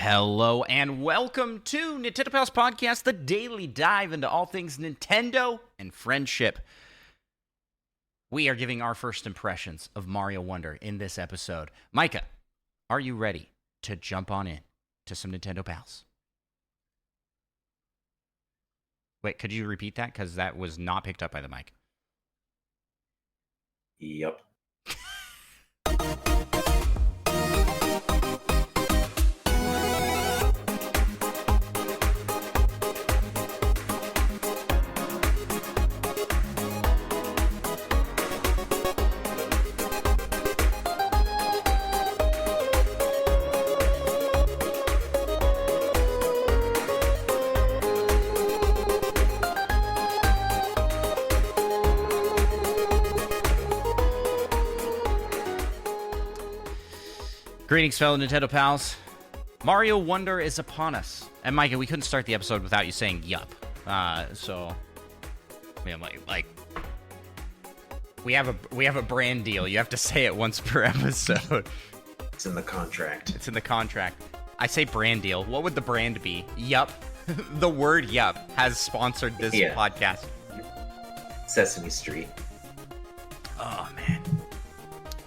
Hello and welcome to Nintendo Pals Podcast, the daily dive into all things Nintendo and friendship. We are giving our first impressions of Mario Wonder in this episode. Micah, are you ready to jump on in to some Nintendo Pals? Wait, could you repeat that? Because that was not picked up by the mic. Yep. Greetings, fellow Nintendo Pals. Mario Wonder is upon us. And Micah, we couldn't start the episode without you saying yup. So, man, like, we have a brand deal. You have to say it once per episode. It's in the contract. It's in the contract. I say brand deal. What would the brand be? Yup. The word yup has sponsored this podcast. Sesame Street. Oh, man.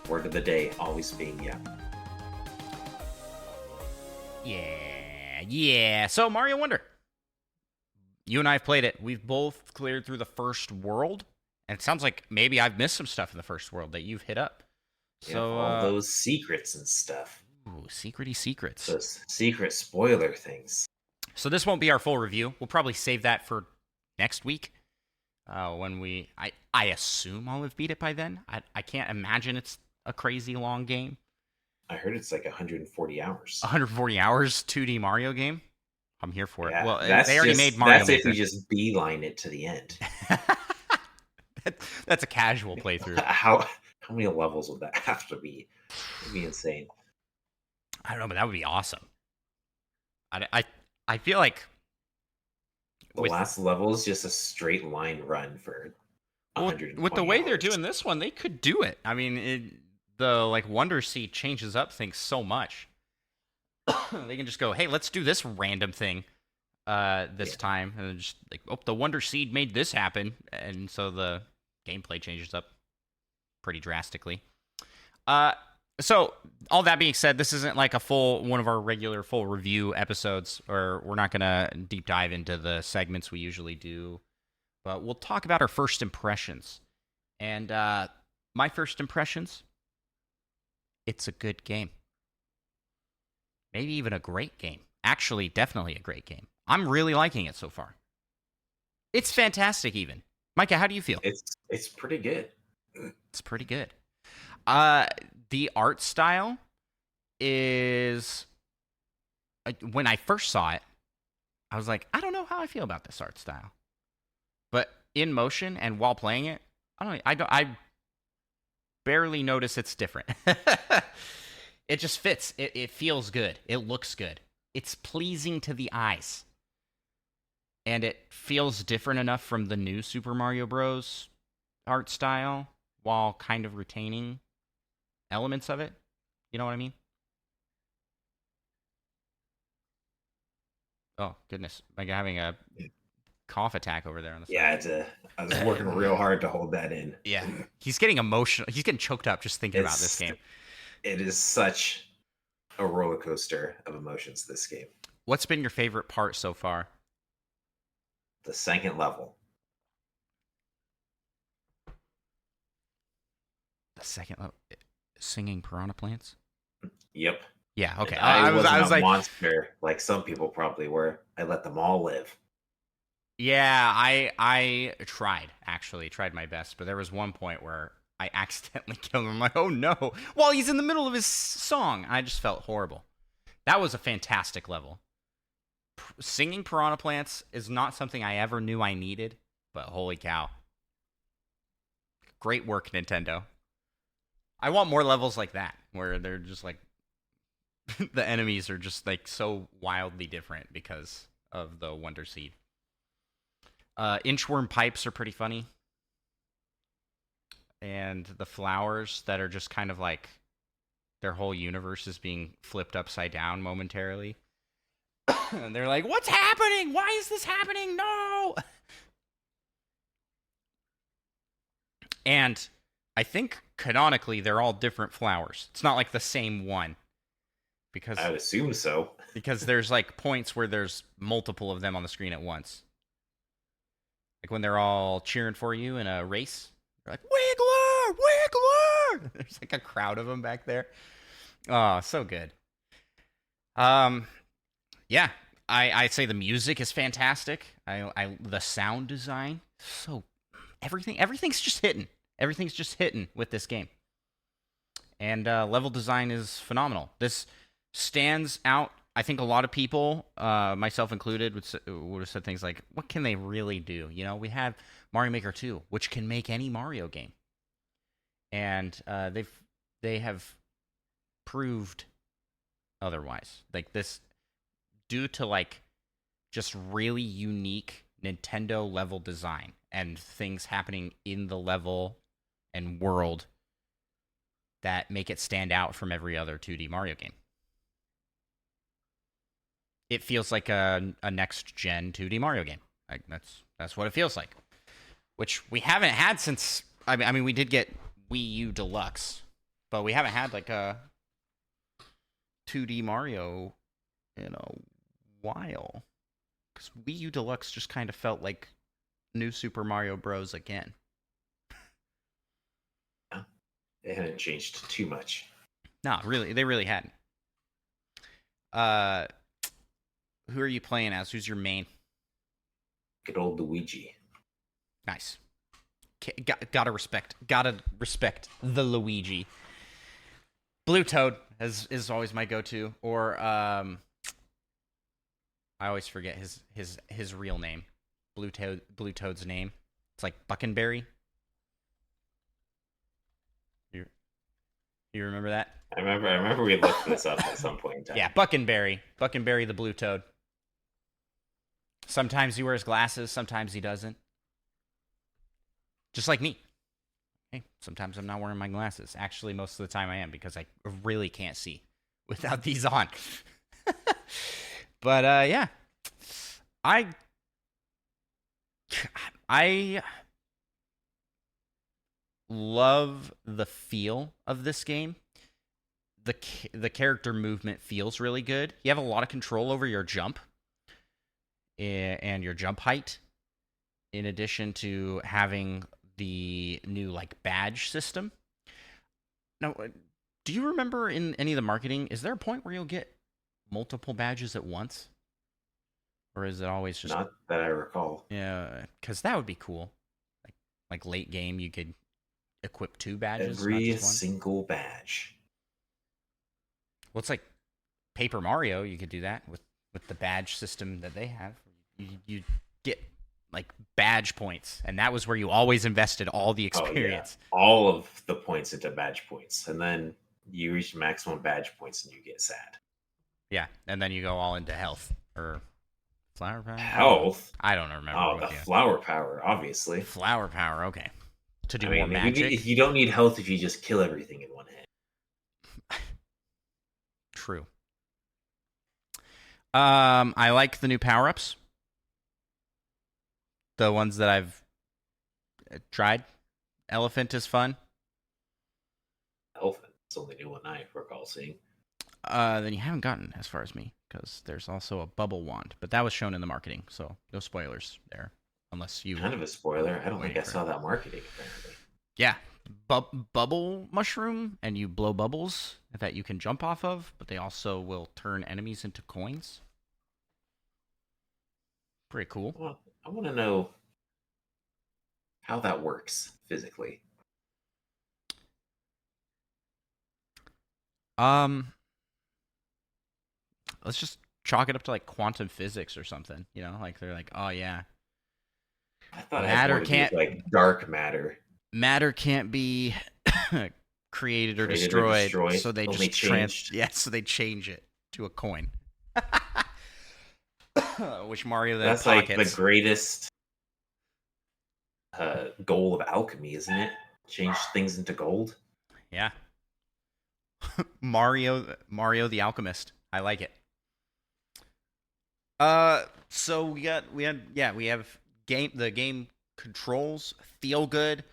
Word of the day, always being yup. Yeah. So, Mario Wonder. You and I have played it. We've both cleared through the first world. And it sounds like maybe I've missed some stuff in the first world that you've hit up. So all those secrets and stuff. Ooh, secrety secrets. Those secret spoiler things. So this won't be our full review. We'll probably save that for next week. When I assume I'll have beat it by then. I can't imagine it's a crazy long game. I heard it's like 140 hours. 140 hours, 2D Mario game? I'm here for it. Well, they already made Mario That's Maker. if you just beeline it to the end. That's a casual playthrough. How many levels would that have to be? It'd be insane. I don't know, but that would be awesome. I feel like the last level is just a straight line run for 120 with the way hours. they're doing this one, they could do it. I mean, the Wonder Seed changes up things so much. They can just go, hey, let's do this random thing this time. And just like, oh, the Wonder Seed made this happen. And so the gameplay changes up pretty drastically. So, all that being said, this isn't like one of our regular full review episodes, or we're not going to deep dive into the segments we usually do. But we'll talk about our first impressions. And my first impressions, it's a good game. Maybe even a great game. Actually, definitely a great game. I'm really liking it so far. It's fantastic even. Micah, how do you feel? It's pretty good. It's pretty good. The art style is... when I first saw it, I was like, I don't know how I feel about this art style. But in motion and while playing it, I barely notice it's different. It just fits. It feels good. It looks good. It's pleasing to the eyes. And it feels different enough from the new Super Mario Bros. Art style while kind of retaining elements of it. You know what I mean? Oh, goodness. Like having a cough attack over there on the side. Yeah, I was working real hard to hold that in. Yeah. He's getting emotional. He's getting choked up just thinking about this game. It is such a roller coaster of emotions, this game. What's been your favorite part so far? The second level. The second level? Singing piranha plants? Yep. Yeah, okay. I was like monster like some people probably were. I let them all live. Yeah, I tried my best, but there was one point where I accidentally killed him. I'm like, oh no, while he's in the middle of his song. I just felt horrible. That was a fantastic level. Singing piranha plants is not something I ever knew I needed, but holy cow. Great work, Nintendo. I want more levels like that, where they're just like, the enemies are just like so wildly different because of the Wonder Seed. Inchworm pipes are pretty funny. And the flowers that are just kind of like their whole universe is being flipped upside down momentarily. And they're like, "What's happening? Why is this happening? No!" And I think canonically they're all different flowers. It's not like the same one because I would assume so. there's like points where there's multiple of them on the screen at once. Like when they're all cheering for you in a race, they're like, "Wiggler, Wiggler!" There's like a crowd of them back there. Oh, so good. Yeah, I'd say the music is fantastic. The sound design, so everything's just hitting. Everything's just hitting with this game. And level design is phenomenal. This stands out. I think a lot of people, myself included, would have said things like, "What can they really do?" You know, we have Mario Maker 2, which can make any Mario game, and they have proved otherwise. Like this, due to like just really unique Nintendo level design and things happening in the level and world that make it stand out from every other 2D Mario game. It feels like a next gen 2D Mario game. Like that's what it feels like, which we haven't had since. I mean, we did get Wii U Deluxe, but we haven't had like a 2D Mario in a while. Because Wii U Deluxe just kind of felt like New Super Mario Bros. Again. It hadn't changed too much. No, really, they really hadn't. Who are you playing as? Who's your main? Good old Luigi. Nice. Gotta respect the Luigi. Blue Toad is always my go-to, or I always forget his real name. Blue Toad's name. It's like Buckenberry. You remember that? I remember we looked this up at some point in time. Yeah, Buckenberry the Blue Toad. Sometimes he wears glasses, sometimes he doesn't. Just like me. Hey, sometimes I'm not wearing my glasses. Actually, most of the time I am because I really can't see without these on. But yeah, I love the feel of this game. The character movement feels really good. You have a lot of control over your jump and your jump height, in addition to having the new like badge system. Now, do you remember in any of the marketing, is there a point where you'll get multiple badges at once? Or is it always just... Not that I recall. Yeah, because that would be cool. Like late game, you could equip 2 badges. Every single badge. Well, it's like Paper Mario. You could do that with the badge system that they have. You get like badge points, and that was where you always invested all the experience. Oh, yeah. All of the points into badge points, and then you reach maximum badge points and you get sad. Yeah, and then you go all into health or flower power. Health? I don't remember. Oh, the flower power, obviously. Flower power, okay. To do more magic. You don't need health if you just kill everything in one hit. True. I like the new power-ups. The ones that I've tried. Elephant is fun. Elephant is the only new one I recall seeing. Then you haven't gotten as far as me, because there's also a bubble wand, but that was shown in the marketing, so no spoilers there, unless you... Kind of a spoiler. I don't think I saw that marketing, apparently. Yeah. Bubble mushroom, and you blow bubbles that you can jump off of, but they also will turn enemies into coins. Pretty cool. Well, I want to know how that works physically. Let's just chalk it up to like quantum physics or something. You know, like they're like, oh yeah, I thought matter can't like dark matter. Matter can't be created or destroyed, so they just so they change it to a coin. Which Mario then That's pockets. Like the greatest goal of alchemy, isn't it? Change things into gold. Yeah. Mario the Alchemist. I like it. So we have the game controls feel good.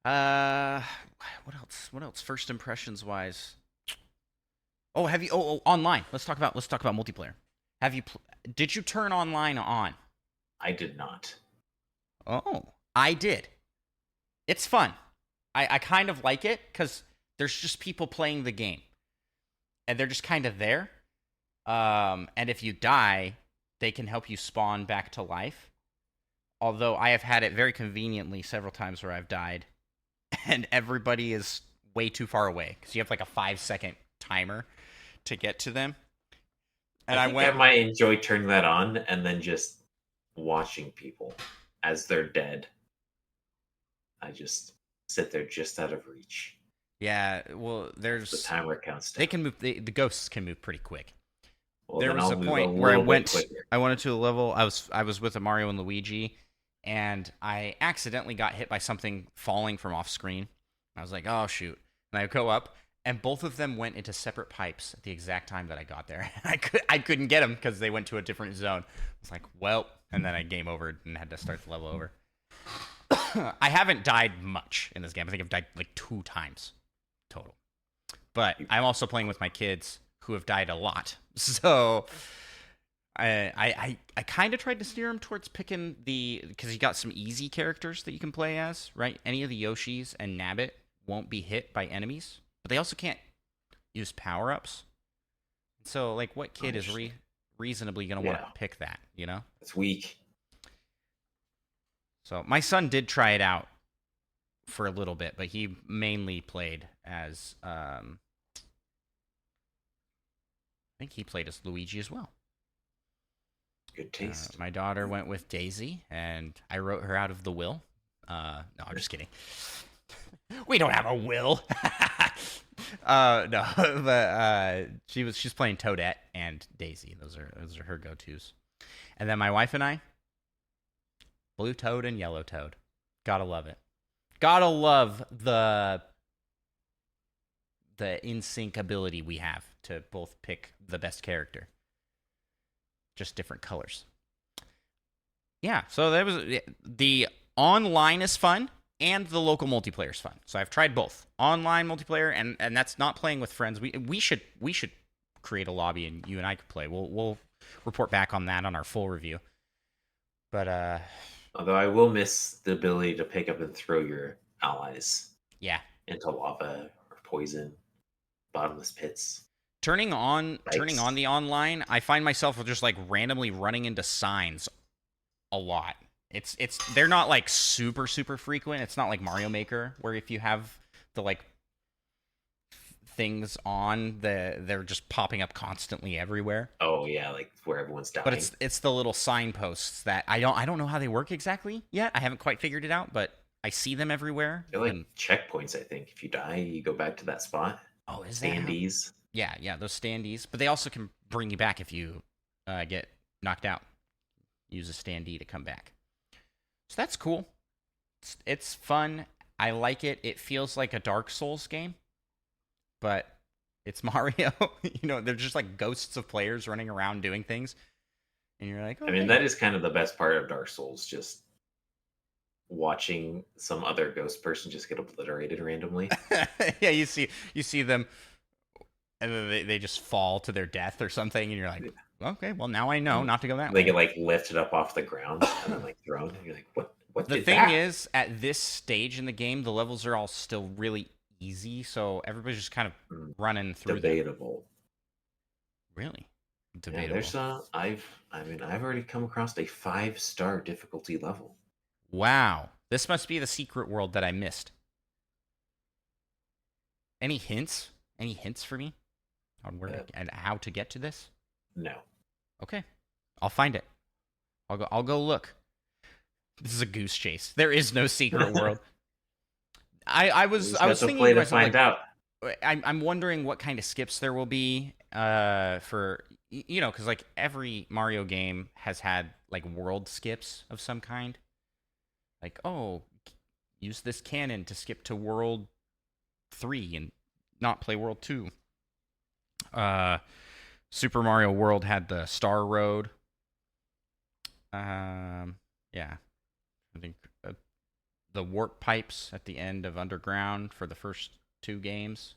Uh, what else? What else? First impressions wise. Oh, have you? Online. Let's talk about multiplayer. Have you? Did you turn online on? I did not. Oh, I did. It's fun. I kind of like it because there's just people playing the game, and they're just kind of there. And if you die, they can help you spawn back to life. Although I have had it very conveniently several times where I've died, and everybody is way too far away because you have like a 5 second timer to get to them. And I I think I went, might enjoy turning that on and then just watching people as they're dead. I just sit there just out of reach. yeah. Well, The timer counts down. they can move. The ghosts can move pretty quick. Well, There then was I'll a move a point where little bit quicker. I went to a level. I was with a Mario and Luigi, and I accidentally got hit by something falling from off screen. I was like, oh shoot! And I go up, and both of them went into separate pipes at the exact time that I got there. I couldn't get them because they went to a different zone. I was like, well, and then I game over and had to start the level over. I haven't died much in this game. I think I've died like 2 times total. But I'm also playing with my kids who have died a lot. So I kind of tried to steer him towards picking because you got some easy characters that you can play as, right? Any of the Yoshis and Nabbit won't be hit by enemies, but they also can't use power-ups. So like what kid is reasonably going to want to pick that, you know? It's weak. So my son did try it out for a little bit, but he mainly played as I think he played as Luigi as well. Good taste. My daughter went with Daisy, and I wrote her out of the will. No, I'm just kidding. We don't have a will. No, but she's playing Toadette and Daisy. Those are her go-tos. And then my wife and I, Blue Toad and Yellow Toad. Gotta love it. Gotta love the in sync ability we have to both pick the best character. Just different colors. Yeah, so that was the online is fun and the local multiplayer is fun. So I've tried both online multiplayer and that's not playing with friends. We should create a lobby and you and I could play. We'll report back on that on our full review. But although I will miss the ability to pick up and throw your allies. Yeah. Into lava or poison, bottomless pits. Turning on the online, I find myself just like randomly running into signs a lot. It's they're not like super frequent. It's not like Mario Maker where if you have the like things on they're just popping up constantly everywhere. Oh yeah, like where everyone's dying. But it's the little signposts that I don't know how they work exactly yet. I haven't quite figured it out, but I see them everywhere. They're like checkpoints, I think. If you die, you go back to that spot. Oh, is standees? Yeah, those standees. But they also can bring you back if you get knocked out. Use a standee to come back. So that's cool. It's fun. I like it. It feels like a Dark Souls game, but it's Mario. They're just like ghosts of players running around doing things, and you're like, okay. I mean, that is kind of the best part of Dark Souls. Just watching some other ghost person just get obliterated randomly. Yeah, you see them, and then they just fall to their death or something, and you're like, okay, well now I know not to go that way. They get like lifted up off the ground and then like thrown, and you're like, what? The thing is, at this stage in the game, the levels are all still really easy, so everybody's just kind of running through. Debatable. Really? Debatable. Yeah, I've already come across a 5-star difficulty level. Wow. This must be the secret world that I missed. Any hints? Any hints for me on where and how to get to this? No. Okay. I'll find it. I'll go look. This is a goose chase. There is no secret world. I was thinking to find out. I'm wondering what kind of skips there will be for because like every Mario game has had like world skips of some kind. Like, oh, use this cannon to skip to World 3 and not play World 2. Super Mario World had the Star Road. Yeah. I think the warp pipes at the end of Underground for the first 2 games.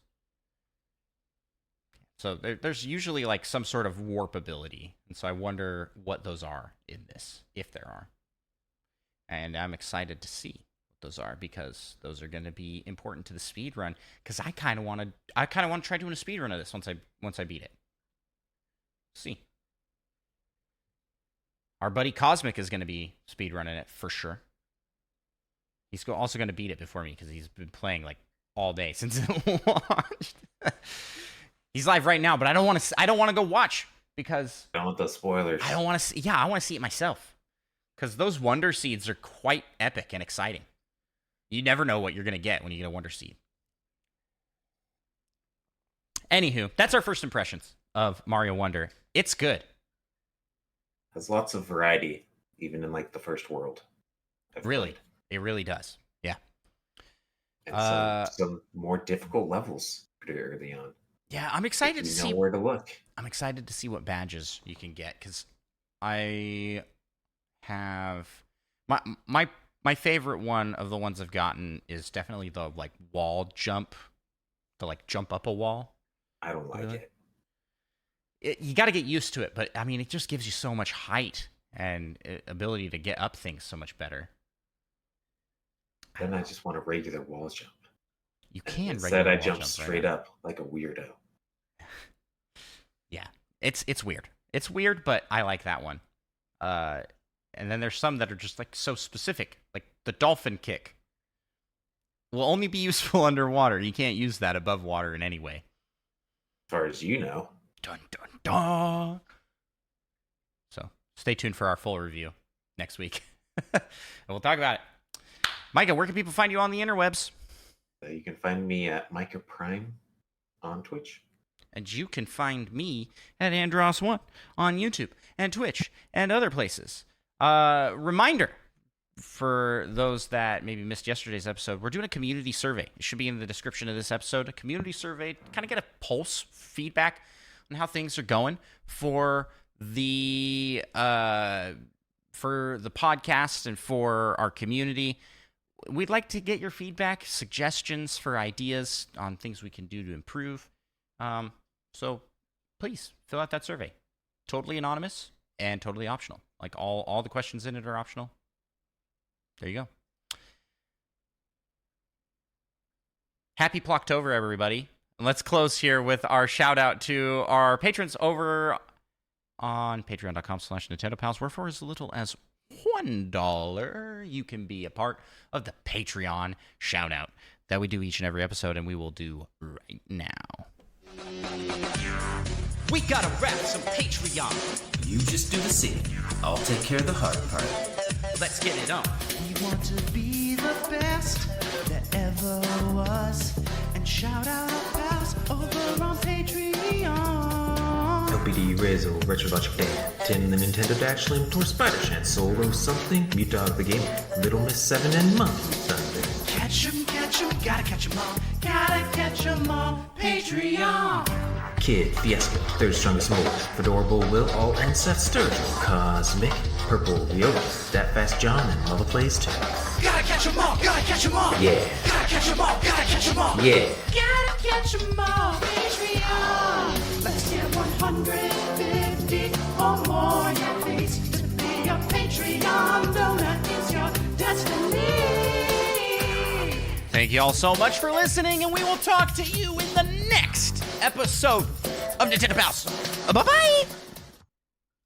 So there's usually like some sort of warp ability. And so I wonder what those are in this, if there are. And I'm excited to see what those are, because those are going to be important to the speed run. Because I kind of want to try doing a speed run of this once I beat it. See. Our buddy Cosmic is going to be speed running it for sure. He's also going to beat it before me because he's been playing like all day since it launched. He's live right now, but I don't want to go watch because I don't want those spoilers. I don't want to see. Yeah, I want to see it myself because those Wonder Seeds are quite epic and exciting. You never know what you're going to get when you get a Wonder Seed. Anywho, that's our first impressions of Mario Wonder. It's good. Has lots of variety, even in like the first world. Really, it really does. Yeah. And some more difficult levels pretty early on. Yeah, I'm excited to see where to look. I'm excited to see what badges you can get because I have my favorite one of the ones I've gotten is definitely the like wall jump, the like jump up a wall. I don't like it. You got to get used to it, but I mean, it just gives you so much height and ability to get up things so much better. Then I just want a regular wall jump. You can. Instead, I jump straight up like a weirdo. Yeah, it's weird. It's weird, but I like that one. And then there's some that are just like so specific, like the dolphin kick. Will only be useful underwater. You can't use that above water in any way. As far as you know. Dun dun dun. So stay tuned for our full review next week, and we'll talk about it. Micah, where can people find you on the interwebs? You can find me at Micah Prime on Twitch. And you can find me at Andros1 on YouTube and Twitch and other places. Reminder for those that maybe missed yesterday's episode, we're doing a community survey. It should be in the description of this episode. A community survey, kind of get a pulse feedback on how things are going for the podcast and for our community. We'd like to get your feedback, suggestions for ideas on things we can do to improve. So please fill out that survey. Totally anonymous and totally optional. Like all the questions in it are optional. There you go. Happy Plocktober, everybody. And let's close here with our shout out to our patrons over on patreon.com/NintendoPals, where for as little as $1, you can be a part of the Patreon shout out that we do each and every episode, and we will do right now. We gotta wrap some Patreon. You just do the singing. I'll take care of the hard part. Let's get it on. We want to be the best that ever was, and shout out our pals over on Patreon. LPD, Rizzo, Retro Logic Dan, Tim the Nintendo Dash, Limp, Tor, Spider Chan, Solo something, Mute Dog the Game, Little Miss 7, and Monkey Thunder. Catch 'em, gotta catch 'em all, gotta catch 'em all. Patreon. Kid, Fiesta, Third Strongest Mole, Fedorable Will, All, and Seth Sturgill, Cosmic, Purple, Viola, That Fast John, and Mother Plays too. Gotta catch 'em all, gotta catch 'em all. Yeah. Gotta catch 'em all, gotta catch 'em all. Yeah. Gotta catch 'em all. Patreon. Let's get 150 or more, yeah, please. To be a Patreon donor is your destiny. Thank you all so much for listening, and we will talk to you in the next episode of Nintendo Pals. Bye-bye!